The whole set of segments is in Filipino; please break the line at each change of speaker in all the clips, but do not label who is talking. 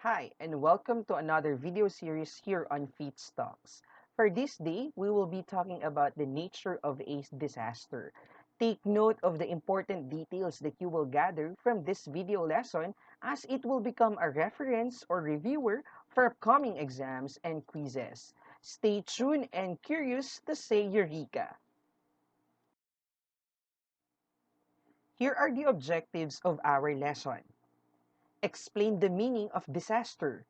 Hi, and welcome to another video series here on Feedstocks. For this day, we will be talking about the nature of a disaster. Take note of the important details that you will gather from this video lesson as it will become a reference or reviewer for upcoming exams and quizzes. Stay tuned and curious to say Eureka! Here are the objectives of our lesson. Explain the meaning of disaster.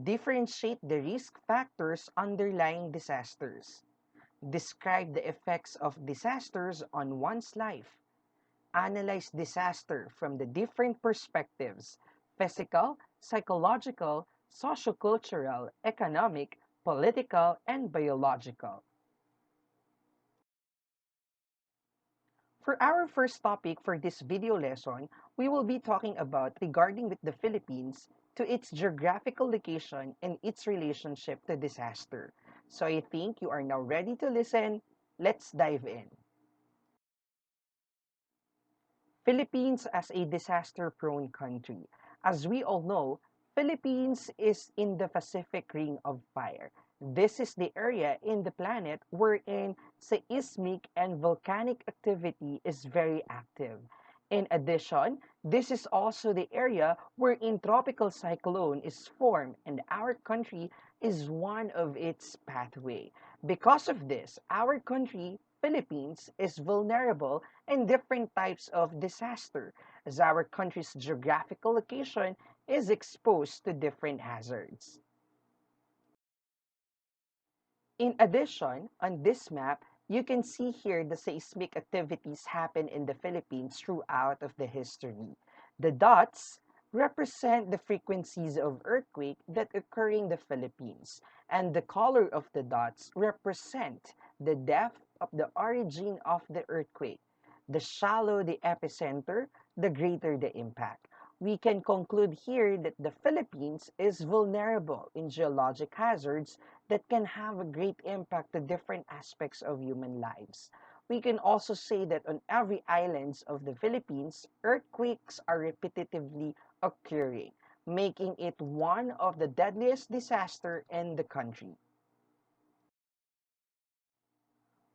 Differentiate the risk factors underlying disasters. Describe the effects of disasters on one's life. Analyze disaster from the different perspectives: physical, psychological, socio-cultural, economic, political, and biological. For our first topic for this video lesson, we will be talking about regarding with the Philippines to its geographical location and its relationship to disaster. So I think you are now ready to listen. Let's dive in. Philippines as a disaster-prone country. As we all know, Philippines is in the Pacific Ring of Fire. This is the area in the planet wherein seismic and volcanic activity is very active. In addition, this is also the area wherein tropical cyclone is formed and our country is one of its pathway. Because of this, our country, Philippines, is vulnerable in different types of disaster as our country's geographical location is exposed to different hazards. In addition, on this map, you can see here the seismic activities happen in the Philippines throughout of the history. The dots represent the frequencies of earthquake that occur in the Philippines, and the color of the dots represent the depth of the origin of the earthquake. The shallower the epicenter, the greater the impact. We can conclude here that the Philippines is vulnerable in geologic hazards that can have a great impact to different aspects of human lives. We can also say that on every islands of the Philippines, earthquakes are repetitively occurring, making it one of the deadliest disasters in the country.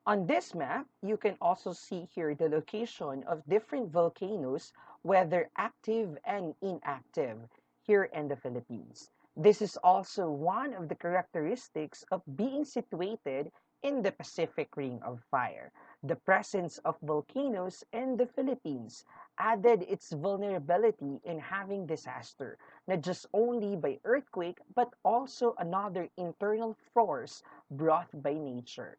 On this map, you can also see here the location of different volcanoes, whether active and inactive, here in the Philippines. This is also one of the characteristics of being situated in the Pacific Ring of Fire. The presence of volcanoes in the Philippines added its vulnerability in having disaster, not just only by earthquake, but also another internal force brought by nature.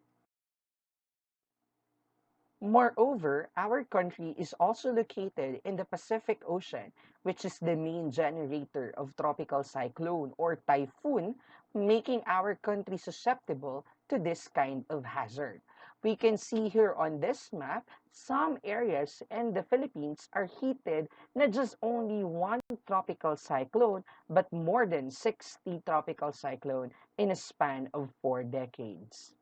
Moreover, our country is also located in the Pacific Ocean, which is the main generator of tropical cyclone or typhoon, making our country susceptible to this kind of hazard. We can see here on this map, some areas in the Philippines are heated not just only one tropical cyclone, but more than 60 tropical cyclone in a span of 4 decades.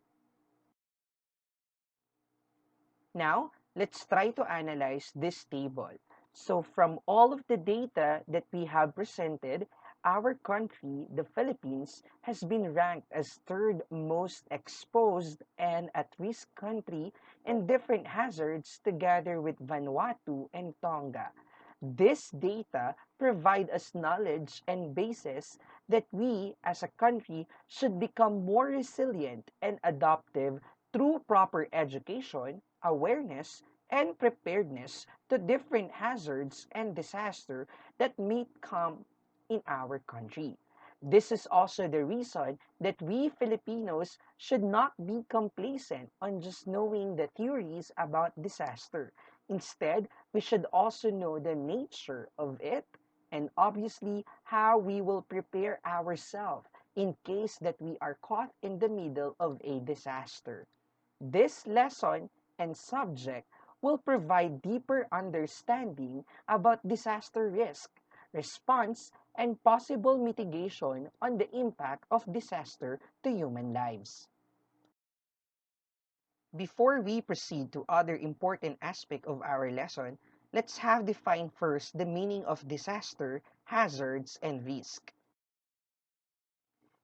Now, let's try to analyze this table. So from all of the data that we have presented, our country, the Philippines, has been ranked as third most exposed and at risk country in different hazards together with Vanuatu and Tonga. This data provide us knowledge and basis that we as a country should become more resilient and adaptive through proper education, awareness, and preparedness to different hazards and disaster that may come in our country. This is also the reason that we Filipinos should not be complacent on just knowing the theories about disaster. Instead, we should also know the nature of it and obviously how we will prepare ourselves in case that we are caught in the middle of a disaster. This lesson and subject will provide deeper understanding about disaster risk, response, and possible mitigation on the impact of disaster to human lives. Before we proceed to other important aspect of our lesson, let's have defined first the meaning of disaster, hazards, and risk.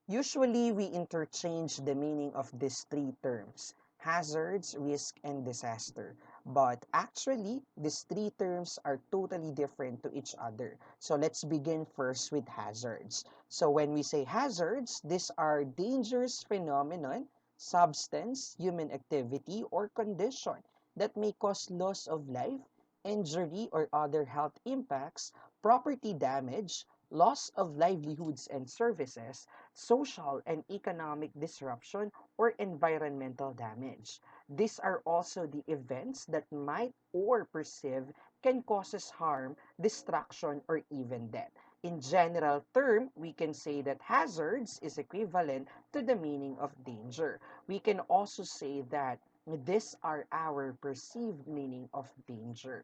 Usually, we interchange the meaning of these three terms: hazards, risk, and disaster. But actually, these three terms are totally different to each other. So let's begin first with hazards. So when we say hazards, these are dangerous phenomenon, substance, human activity, or condition that may cause loss of life, injury, or other health impacts, property damage, loss of livelihoods and services, social and economic disruption, or environmental damage. These are also the events that might or perceive can cause harm, destruction, or even death. In general term, we can say that hazards is equivalent to the meaning of danger. We can also say that these are our perceived meaning of danger.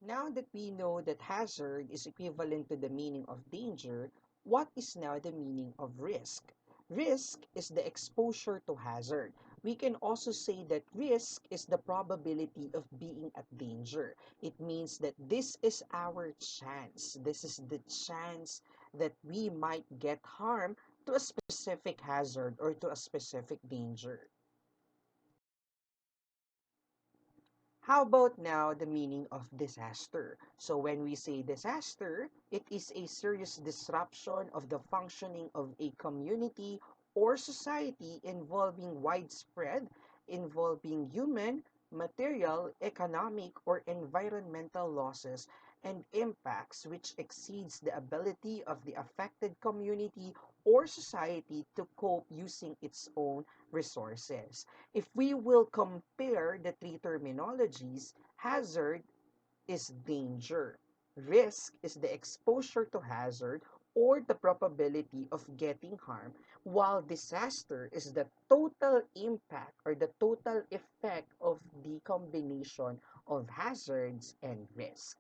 Now that we know that hazard is equivalent to the meaning of danger, what is now the meaning of risk? Risk is the exposure to hazard. We can also say that risk is the probability of being at danger. It means that this is our chance. This is the chance that we might get harm to a specific hazard or to a specific danger. How about now the meaning of disaster? So when we say disaster, it is a serious disruption of the functioning of a community or society involving human, material, economic, or environmental losses and impacts which exceeds the ability of the affected community or society to cope using its own resources. If we will compare the three terminologies, hazard is danger, risk is the exposure to hazard or the probability of getting harm, while disaster is the total impact or the total effect of the combination of hazards and risk.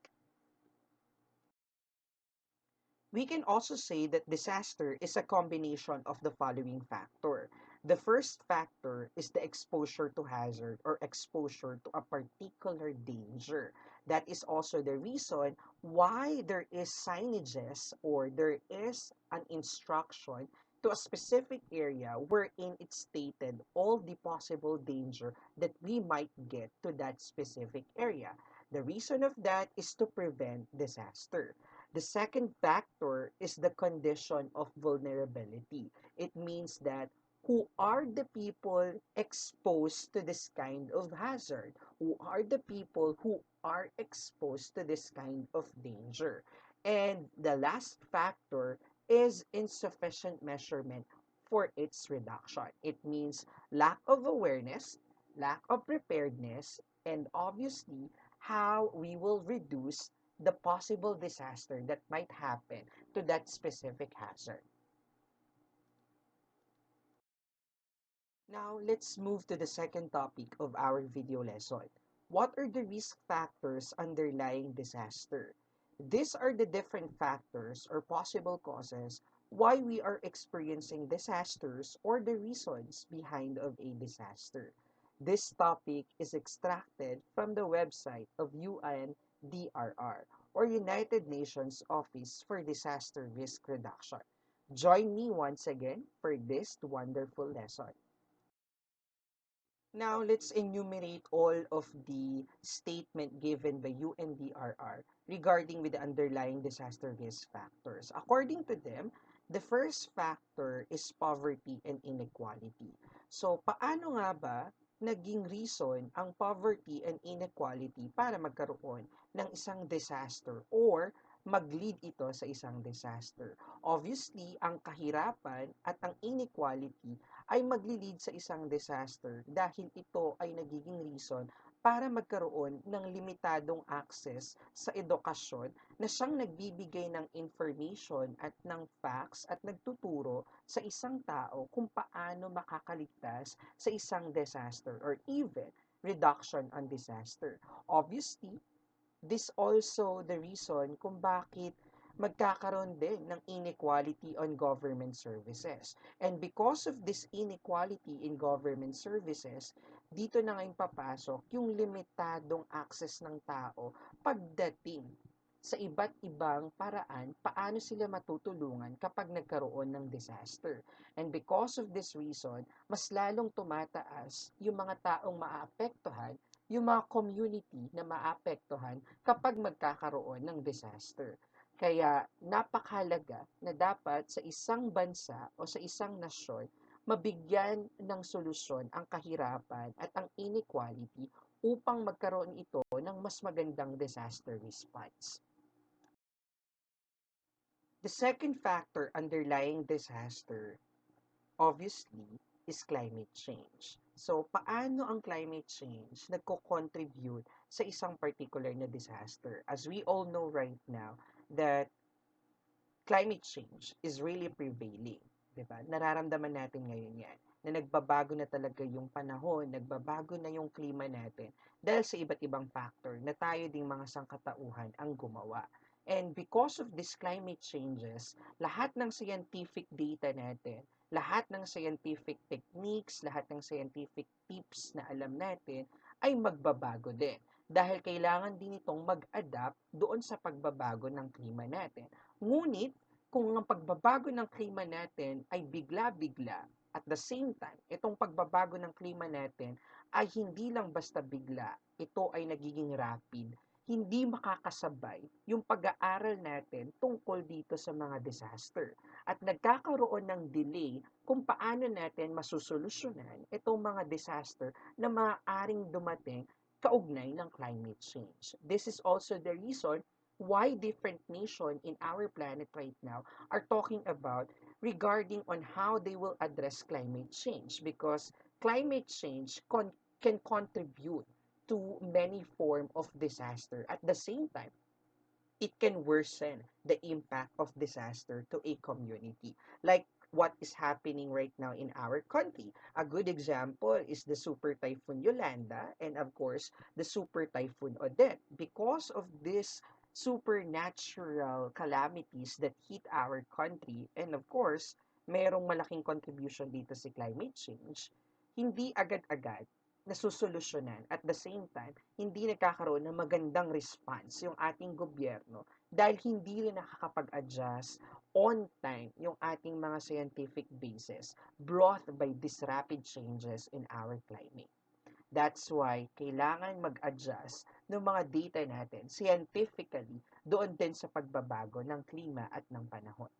We can also say that disaster is a combination of the following factor. The first factor is the exposure to hazard or exposure to a particular danger. That is also the reason why there is signages or there is an instruction to a specific area wherein it's stated all the possible danger that we might get to that specific area. The reason of that is to prevent disaster. The second factor is the condition of vulnerability. It means that who are the people exposed to this kind of hazard? Who are the people who are exposed to this kind of danger? And the last factor is insufficient measurement for its reduction. It means lack of awareness, lack of preparedness, and obviously how we will reduce the possible disaster that might happen to that specific hazard. Now, let's move to the second topic of our video lesson. What are the risk factors underlying disaster? These are the different factors or possible causes why we are experiencing disasters or the reasons behind of a disaster. This topic is extracted from the website of UNDRR or United Nations Office for Disaster Risk Reduction. Join me once again for this wonderful lesson. Now, let's enumerate all of the statement given by UNDRR regarding with the underlying disaster risk factors. According to them, the first factor is poverty and inequality. So, paano nga ba naging reason ang poverty and inequality para magkaroon ng isang disaster or mag-lead ito sa isang disaster? Obviously, ang kahirapan at ang inequality ay magli-lead sa isang disaster dahil ito ay nagiging reason para magkaroon ng limitadong access sa edukasyon na siyang nagbibigay ng information at ng facts at nagtuturo sa isang tao kung paano makakaligtas sa isang disaster or even reduction on disaster. Obviously, this also the reason kung bakit magkakaroon din ng inequality on government services. And because of this inequality in government services, dito na ngayon papasok yung limitadong access ng tao pagdating sa iba't ibang paraan paano sila matutulungan kapag nagkaroon ng disaster. And because of this reason, mas lalong tumataas yung mga taong maaapektuhan, yung mga community na maapektuhan kapag magkakaroon ng disaster. Kaya napakahalaga na dapat sa isang bansa o sa isang nasyon, mabigyan ng solusyon ang kahirapan at ang inequality upang magkaroon ito ng mas magandang disaster response. The second factor underlying disaster, obviously, is climate change. So, paano ang climate change nagko-contribute sa isang particular na disaster? As we all know right now that climate change is really prevailing. Diba? Nararamdaman natin ngayon yan na nagbabago na talaga yung panahon, nagbabago na yung klima natin dahil sa iba't ibang factor na tayo ding mga sangkatauhan ang gumawa. And because of these climate changes, lahat ng scientific data natin, lahat ng scientific techniques, lahat ng scientific tips na alam natin ay magbabago din. Dahil kailangan din itong mag-adapt doon sa pagbabago ng klima natin. Ngunit, kung ang pagbabago ng klima natin ay bigla-bigla, at the same time, itong pagbabago ng klima natin ay hindi lang basta bigla, ito ay nagiging rapid, hindi makakasabay yung pag-aaral natin tungkol dito sa mga disaster. At nagkakaroon ng delay kung paano natin masusolusyonan itong mga disaster na maaaring dumating kaugnay ng climate change. This is also the reason why different nations in our planet right now are talking about regarding on how they will address climate change, because climate change can contribute to many form of disaster. At the same time, it can worsen the impact of disaster to a community. Like what is happening right now in our country. A good example is the Super Typhoon Yolanda and of course the Super Typhoon Odette. Because of this supernatural calamities that hit our country, and of course, merong malaking contribution dito si climate change, hindi agad-agad nasusolusyonan. At the same time, hindi nagkakaroon ng magandang response yung ating gobyerno dahil hindi rin nakakapag-adjust on time yung ating mga scientific basis brought by these rapid changes in our climate. That's why kailangan mag-adjust ng mga data natin scientifically doon din sa pagbabago ng klima at ng panahon.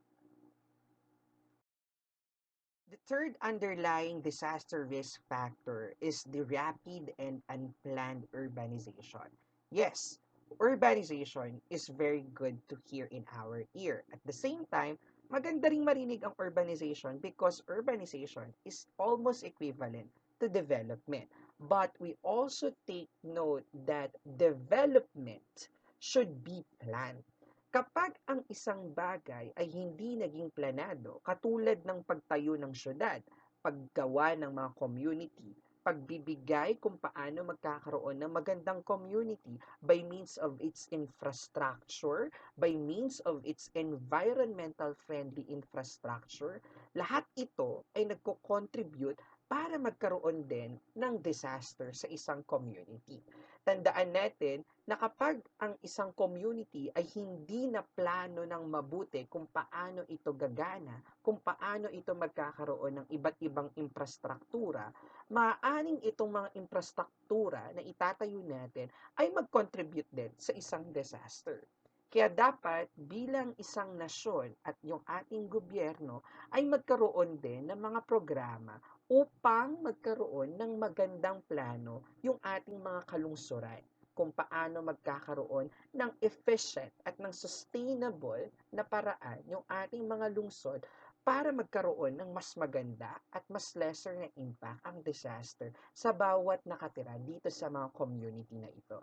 The third underlying disaster risk factor is the rapid and unplanned urbanization. Yes, urbanization is very good to hear in our ear. At the same time, maganda ring marinig ang urbanization because urbanization is almost equivalent to development. But we also take note that development should be planned. Kapag ang isang bagay ay hindi naging planado, katulad ng pagtayo ng syudad, paggawa ng mga community, pagbibigay kung paano magkakaroon ng magandang community by means of its infrastructure, by means of its environmental friendly infrastructure, lahat ito ay nagko-contribute para magkaroon din ng disaster sa isang community. Tandaan natin na kapag ang isang community ay hindi na plano ng mabuti kung paano ito gagana, kung paano ito magkakaroon ng iba't ibang infrastruktura, maaaring itong mga infrastruktura na itatayo natin ay mag-contribute din sa isang disaster. Kaya dapat bilang isang nasyon at yung ating gobyerno ay magkaroon din ng mga programa upang magkaroon ng magandang plano yung ating mga kalungsuran kung paano magkakaroon ng efficient at ng sustainable na paraan yung ating mga lungsod para magkaroon ng mas maganda at mas lesser na impact ang disaster sa bawat nakatira dito sa mga community na ito.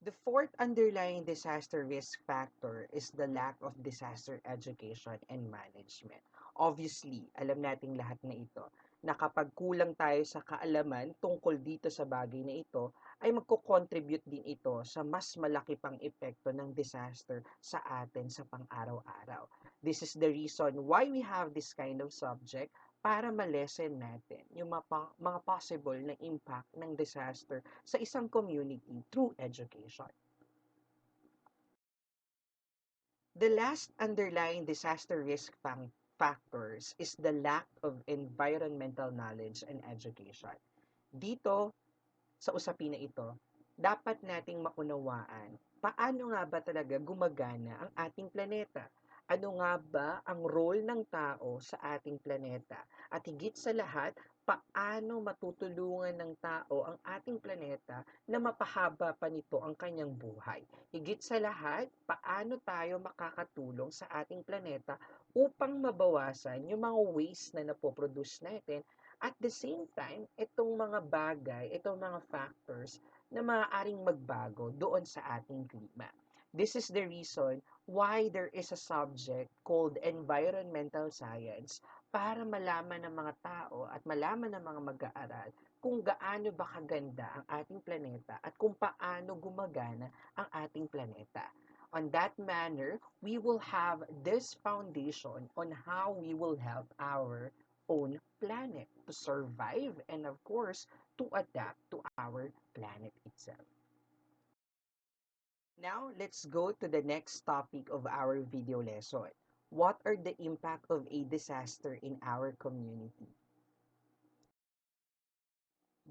The fourth underlying disaster risk factor is the lack of disaster education and management. Obviously, alam nating lahat na ito na kapag kulang tayo sa kaalaman tungkol dito sa bagay na ito, ay magko-contribute din ito sa mas malaki pang epekto ng disaster sa atin sa pang-araw-araw. This is the reason why we have this kind of subject para ma-lessen natin yung mga possible na impact ng disaster sa isang community through education. The last underlying disaster risk factors is the lack of environmental knowledge and education. Dito, sa usapin na ito, dapat nating maunawaan paano nga ba talaga gumagana ang ating planeta. Ano nga ba ang role ng tao sa ating planeta? At higit sa lahat, paano matutulungan ng tao ang ating planeta na mapahaba pa nito ang kanyang buhay? Higit sa lahat, paano tayo makakatulong sa ating planeta upang mabawasan yung mga waste na napoproduce natin. At the same time, itong mga bagay, itong mga factors na maaaring magbago doon sa ating klima. This is the reason why there is a subject called environmental science para malaman ng mga tao at malaman ng mga mag-aaral kung gaano ba kaganda ang ating planeta at kung paano gumagana ang ating planeta. On that manner, we will have this foundation on how we will help our own planet to survive and of course to adapt to our planet itself. Now, let's go to the next topic of our video lesson. What are the impact of a disaster in our community?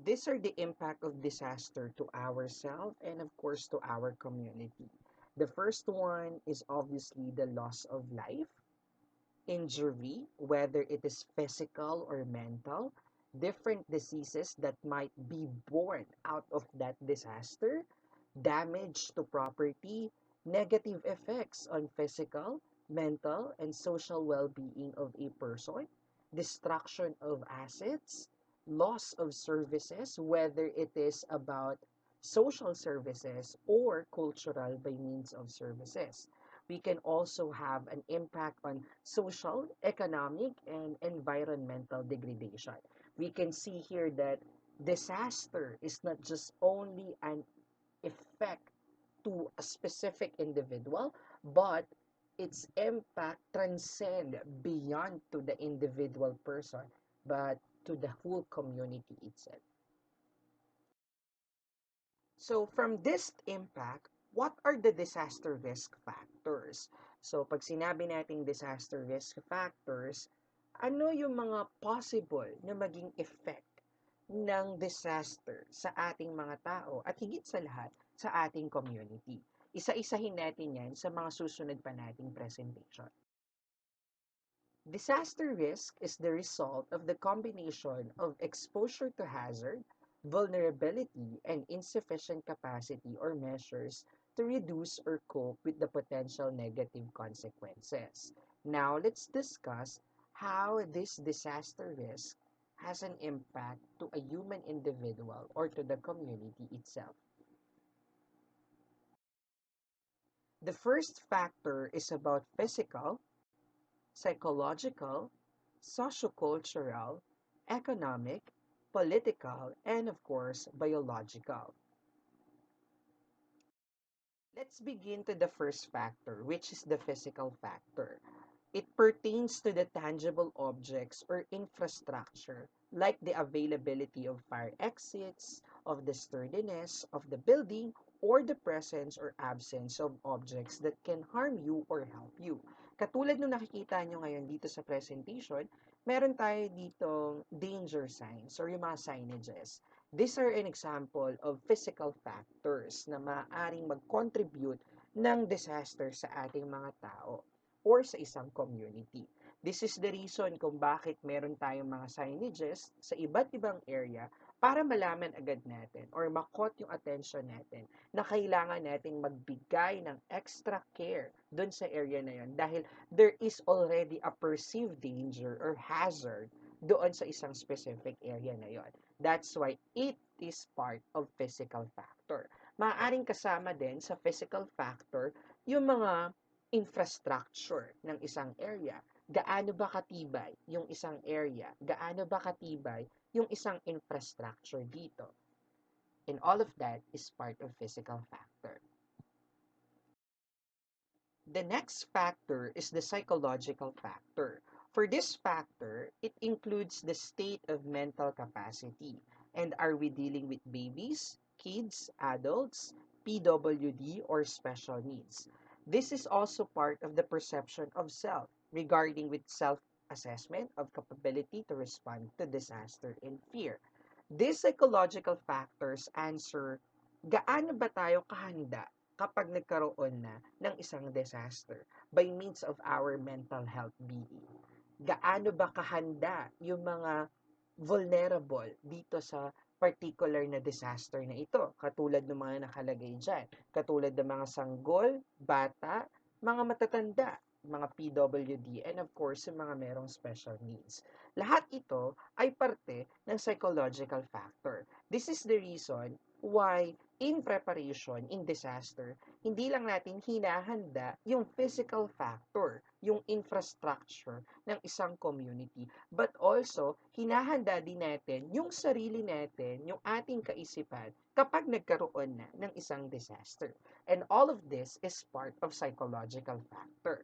These are the impact of disaster to ourselves and of course to our community. The first one is obviously the loss of life, injury, whether it is physical or mental, different diseases that might be born out of that disaster, damage to property, negative effects on physical, mental, and social well-being of a person, destruction of assets, loss of services, whether it is about social services or cultural by means of services. We can also have an impact on social, economic, and environmental degradation. We can see here that disaster is not just only an effect to a specific individual, but its impact transcend beyond to the individual person, but to the whole community itself. So from this impact, what are the disaster risk factors? So pag sinabi nating disaster risk factors, ano yung mga possible na maging effect ng disaster sa ating mga tao at higit sa lahat sa ating community? Isa-isahin natin yan sa mga susunod pa nating presentation. Disaster risk is the result of the combination of exposure to hazard, vulnerability, and insufficient capacity or measures to reduce or cope with the potential negative consequences. Now, let's discuss how this disaster risk has an impact to a human individual or to the community itself. The first factor is about physical, psychological, sociocultural, economic, political, and of course, biological. Let's begin to the first factor, which is the physical factor. It pertains to the tangible objects or infrastructure, like the availability of fire exits, of the sturdiness of the building, or the presence or absence of objects that can harm you or help you. Katulad nung nakikita nyo ngayon dito sa presentation, meron tayo ditong danger signs or yung mga signages. These are an example of physical factors na maaaring mag-contribute ng disaster sa ating mga tao or sa isang community. This is the reason kung bakit meron tayong mga signages sa iba't ibang area para malaman agad natin or makot yung attention natin na kailangan nating magbigay ng extra care dun sa area na yon dahil there is already a perceived danger or hazard doon sa isang specific area na yon. That's why it is part of physical factor. Maaaring kasama din sa physical factor yung mga infrastructure ng isang area. Gaano ba katibay yung isang area? Gaano ba katibay yung isang infrastructure dito? And all of that is part of physical factor. The next factor is the psychological factor. For this factor, it includes the state of mental capacity. And are we dealing with babies, kids, adults, PWD, or special needs? This is also part of the perception of self regarding with self-assessment of capability to respond to disaster and fear. These psychological factors answer, gaano ba tayo kahanda kapag nagkaroon na ng isang disaster by means of our mental health being? Gaano ba kahanda yung mga vulnerable dito sa particular na disaster na ito? Katulad ng mga nakalagay dyan. Katulad ng mga sanggol, bata, mga matatanda, mga PWD, and of course, yung mga merong special needs. Lahat ito ay parte ng psychological factor. This is the reason why in preparation, in disaster, hindi lang natin hinahanda yung physical factor, yung infrastructure ng isang community, but also hinahanda din natin yung sarili natin, yung ating kaisipan kapag nagkaroon na ng isang disaster. And all of this is part of psychological factor.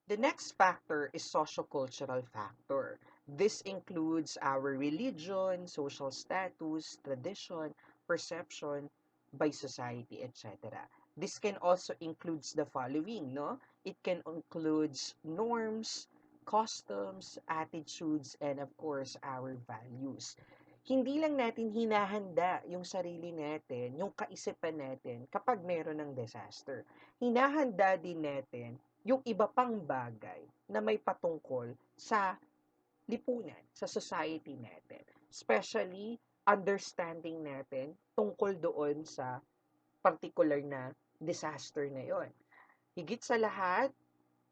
The next factor is socio-cultural factor. This includes our religion, social status, tradition, perception by society, etc. This can also includes the following, no? It can includes norms, customs, attitudes, and of course, our values. Hindi lang natin hinahanda yung sarili natin, yung kaisipan natin kapag meron ng disaster. Hinahanda din natin yung iba pang bagay na may patungkol sa lipunan, sa society natin. Especially, understanding natin tungkol doon sa particular na disaster na yon. Higit sa lahat,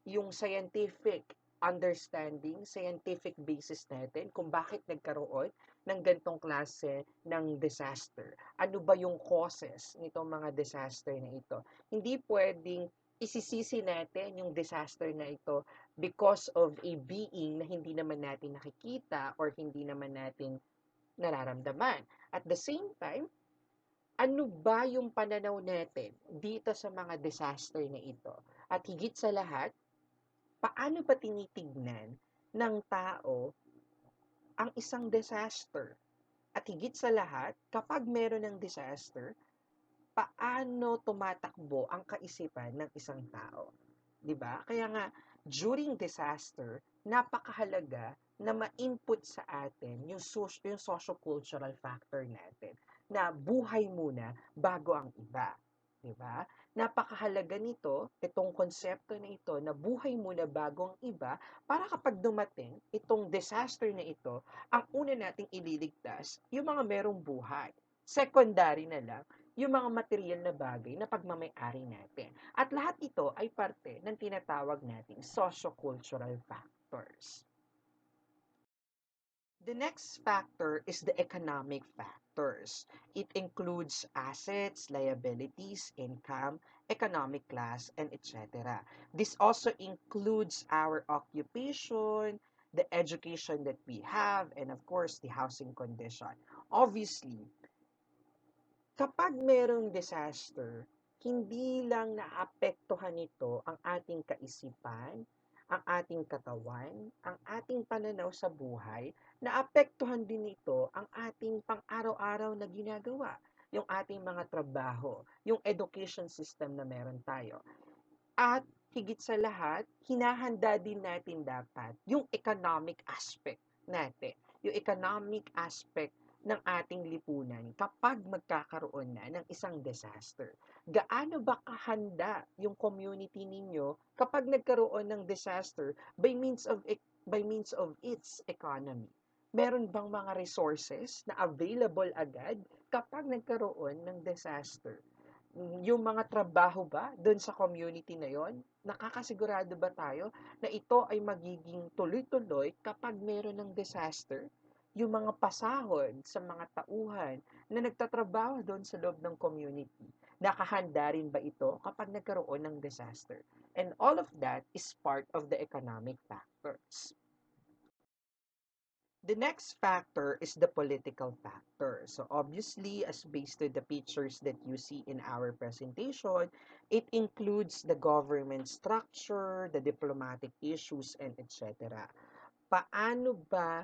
yung scientific understanding, scientific basis natin kung bakit nagkaroon ng gantong klase ng disaster. Ano ba yung causes nitong mga disaster na ito? Hindi pwedeng isisisi natin yung disaster na ito because of a being na hindi naman natin nakikita or hindi naman natin nararamdaman. At the same time, ano ba yung pananaw natin dito sa mga disaster na ito? At higit sa lahat, paano ba tinitignan ng tao ang isang disaster? At higit sa lahat, kapag meron ng disaster, paano tumatakbo ang kaisipan ng isang tao? 'Di ba? Kaya nga, during disaster, napakahalaga na ma-input sa atin yung socio-cultural factor natin na buhay muna bago ang iba. 'Di ba? Napakahalaga nito, itong konsepto na ito na buhay muna bago ang iba para kapag dumating itong disaster na ito, ang una nating ililigtas yung mga merong buhay. Secondary na lang yung mga material na bagay na pagmamay-ari natin. At lahat ito ay parte ng tinatawag nating socio-cultural factors. The next factor is the economic factors. It includes assets, liabilities, income, economic class, and etc. This also includes our occupation, the education that we have, and of course, the housing condition. Obviously, kapag merong disaster, hindi lang naapektuhan nito ang ating kaisipan, ang ating katawan, ang ating pananaw sa buhay, naapektuhan din nito ang ating pang-araw-araw na ginagawa, yung ating mga trabaho, yung education system na meron tayo. At higit sa lahat, hinahanda din natin dapat yung economic aspect natin. Yung economic aspect ng ating lipunan kapag magkakaroon na ng isang disaster. Gaano ba kahanda yung community ninyo kapag nagkaroon ng disaster by means of its economy? Meron bang mga resources na available agad kapag nagkaroon ng disaster? Yung mga trabaho ba doon sa community na yon, nakakasigurado ba tayo na ito ay magiging tuloy-tuloy kapag meron ng disaster? Yung mga pasahod sa mga tauhan na nagtatrabaho doon sa loob ng community, nakahanda rin ba ito kapag nagkaroon ng disaster? And all of that is part of the economic factors. The next factor is the political factor. So obviously, as based to the pictures that you see in our presentation, it includes the government structure, the diplomatic issues, and etc. Paano ba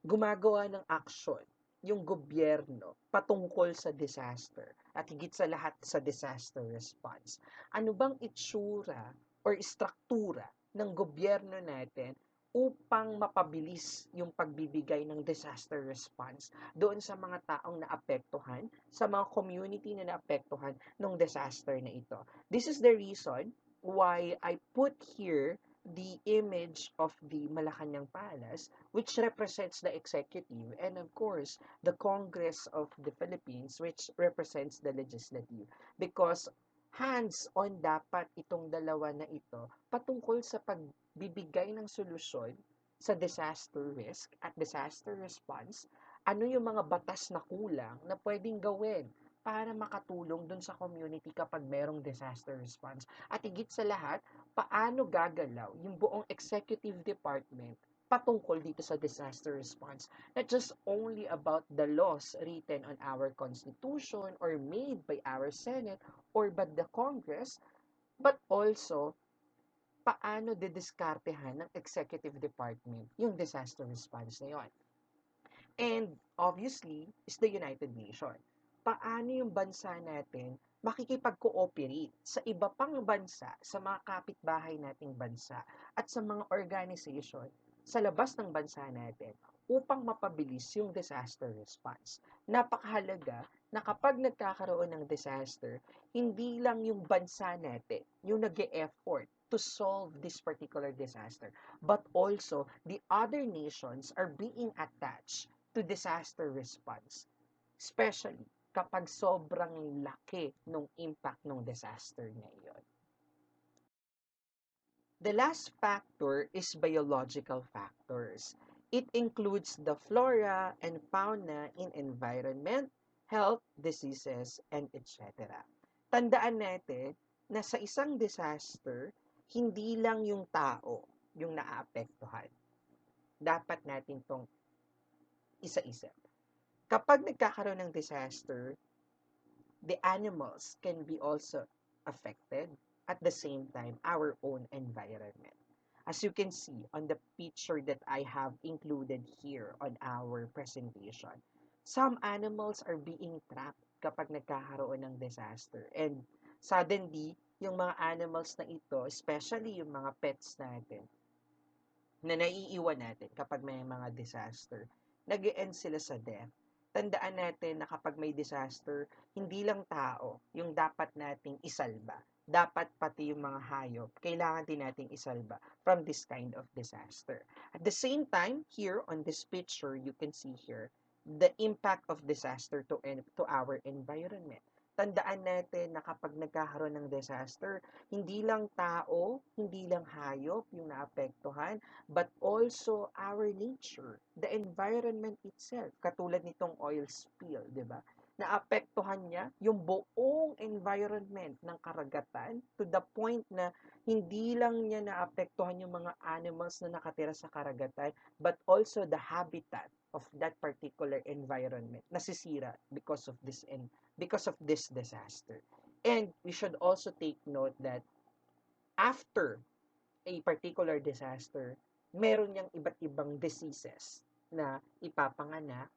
gumagawa ng aksyon yung gobyerno patungkol sa disaster at higit sa lahat sa disaster response? Ano bang itsura or istruktura ng gobyerno natin upang mapabilis yung pagbibigay ng disaster response doon sa mga taong naapektuhan, sa mga community na naapektuhan ng disaster na ito? This is the reason why I put here the image of the Malacanang Palace, which represents the executive, and of course, the Congress of the Philippines, which represents the legislative. Because hands-on dapat itong dalawa na ito patungkol sa pagbibigay ng solusyon sa disaster risk at disaster response. Ano yung mga batas na kulang na pwedeng gawin para makatulong dun sa community kapag merong disaster response. At higit sa lahat, paano gagalaw yung buong executive department patungkol dito sa disaster response. Not just only about the laws written on our Constitution or made by our Senate or by the Congress, but also paano didiskartehan ng executive department yung disaster response na yon. And obviously, is the United Nations. Paano yung bansa natin makikipag-cooperate sa iba pang bansa, sa mga kapitbahay nating bansa, at sa mga organization sa labas ng bansa natin upang mapabilis yung disaster response. Napakahalaga na kapag nagkakaroon ng disaster, hindi lang yung bansa natin yung nag-e-effort to solve this particular disaster, but also the other nations are being attached to disaster response, especially kapag sobrang laki ng impact ng disaster na iyon. The last factor is biological factors. It includes the flora and fauna in environment, health, diseases, and etc. Tandaan natin na sa isang disaster, hindi lang yung tao yung naaapektuhan. Dapat natin tong isa-isa. Kapag nagkakaroon ng disaster, the animals can be also affected at the same time our own environment. As you can see on the picture that I have included here on our presentation, some animals are being trapped kapag nagkakaroon ng disaster. And suddenly, yung mga animals na ito, especially yung mga pets natin, na naiiwan natin kapag may mga disaster, nag-e-end sila sa death. Tandaan natin na kapag may disaster, hindi lang tao yung dapat nating isalba. Dapat pati yung mga hayop, kailangan din nating isalba from this kind of disaster. At the same time, here on this picture, you can see here the impact of disaster to our environment. Tandaan natin na kapag nagkakaroon ng disaster, hindi lang tao, hindi lang hayop yung naapektuhan, but also our nature, the environment itself. Katulad nitong oil spill, di ba? Naapektuhan niya yung buong environment ng karagatan to the point na hindi lang niya naapektuhan yung mga animals na nakatira sa karagatan, but also the habitat of that particular environment nasisira because of this disaster. And we should also take note that after a particular disaster, meron niyang iba't ibang diseases na ipapanganak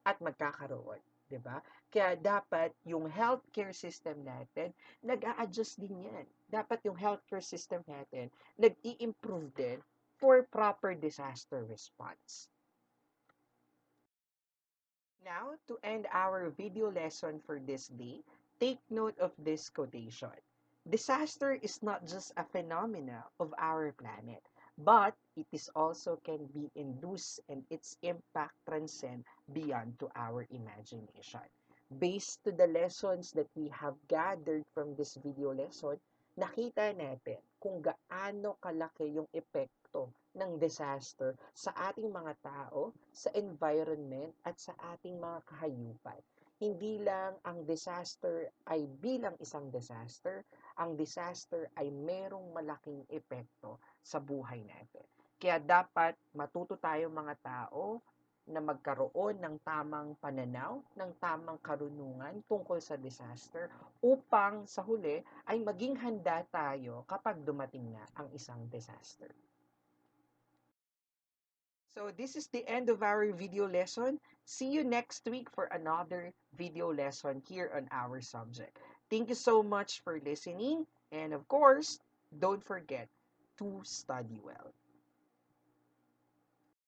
at magkakaroon. 'Di ba? Kaya dapat yung healthcare system natin, nag-a-adjust din yan. Dapat yung healthcare system natin, nag-i-improve din for proper disaster response. Now, to end our video lesson for this day, take note of this quotation. Disaster is not just a phenomena of our planet, but it is also can be induced and its impact transcend beyond to our imagination. Based to the lessons that we have gathered from this video lesson, nakita natin kung gaano kalaki yung epekto ng disaster sa ating mga tao, sa environment, at sa ating mga kahayupan. Hindi lang ang disaster ay bilang isang disaster, ang disaster ay merong malaking epekto sa buhay natin. Kaya dapat matuto tayo mga tao na magkaroon ng tamang pananaw, ng tamang karunungan tungkol sa disaster upang sa huli ay maging handa tayo kapag dumating na ang isang disaster. So this is the end of our video lesson. See you next week for another video lesson here on our subject. Thank you so much for listening. And of course, don't forget to study well.